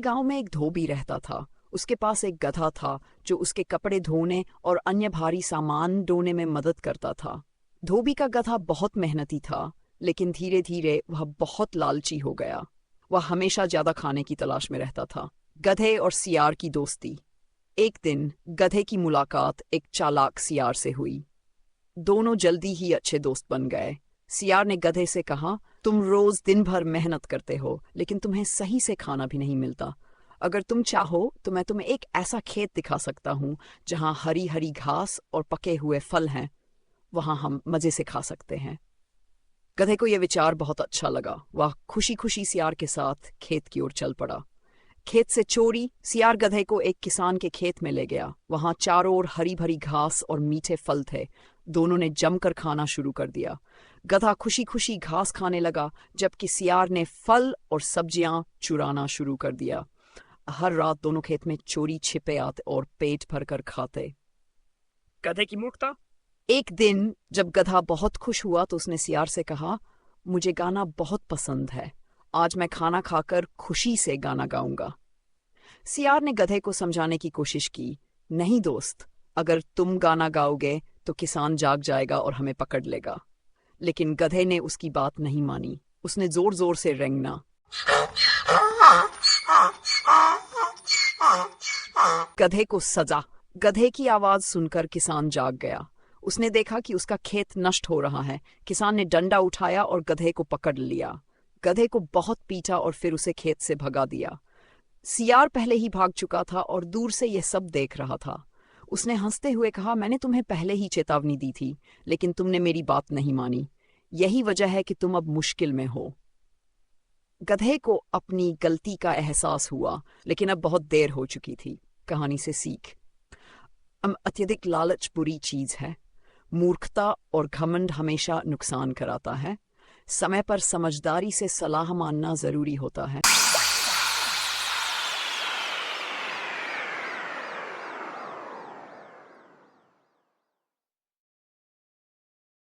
गांव में एक धोबी रहता था। उसके पास एक गधा था जो उसके कपड़े धोने और अन्य भारी सामान ढोने में मदद करता था। धोबी का गधा बहुत मेहनती था, लेकिन धीरे धीरे वह बहुत लालची हो गया। वह हमेशा ज्यादा खाने की तलाश में रहता था। गधे और सियार की दोस्ती। एक दिन गधे की मुलाकात एक चालाक सियार से हुई। दोनों जल्दी ही अच्छे दोस्त बन गए। सियार ने गधे से कहा, तुम रोज दिन भर मेहनत करते हो, लेकिन तुम्हें सही से खाना भी नहीं मिलता। अगर तुम चाहो तो मैं तुम्हें एक ऐसा खेत दिखा सकता हूँ जहाँ हरी हरी घास और पके हुए फल हैं। वहां हम मजे से खा सकते हैं। गधे को यह विचार बहुत अच्छा लगा। वह खुशी खुशी सियार के साथ खेत की ओर चल पड़ा। खेत से चोरी सियार गधे को एक किसान के खेत में ले गया। वहां चारों ओर हरी भरी घास और मीठे फल थे। दोनों ने जमकर खाना शुरू कर दिया। गधा खुशी खुशी घास खाने लगा, जबकि सियार ने फल और सब्जियां चुराना शुरू कर दिया। हर रात दोनों खेत में चोरी छिपे आते और पेट भरकर खाते। गधे की मूर्खता। एक दिन जब गधा बहुत खुश हुआ तो उसने सियार से कहा, मुझे गाना बहुत पसंद है। आज मैं खाना खाकर खुशी से गाना गाऊंगा। सियार ने गधे को समझाने की कोशिश की, नहीं दोस्त, अगर तुम गाना गाओगे तो किसान जाग जाएगा और हमें पकड़ लेगा। लेकिन गधे ने उसकी बात नहीं मानी। उसने जोर जोर से रेंगना। गधे को सजा। गधे की आवाज सुनकर किसान जाग गया। उसने देखा कि उसका खेत नष्ट हो रहा है। किसान ने डंडा उठाया और गधे को पकड़ लिया। गधे को बहुत पीटा और फिर उसे खेत से भगा दिया। सियार पहले ही भाग चुका था और दूर से यह सब देख रहा था। उसने हंसते हुए कहा, मैंने तुम्हें पहले ही चेतावनी दी थी, लेकिन तुमने मेरी बात नहीं मानी। यही वजह है कि तुम अब मुश्किल में हो। गधे को अपनी गलती का एहसास हुआ, लेकिन अब बहुत देर हो चुकी थी। कहानी से सीख। अत्यधिक लालच बुरी चीज है। मूर्खता और घमंड हमेशा नुकसान कराता है। समय पर समझदारी से सलाह मानना जरूरी होता है।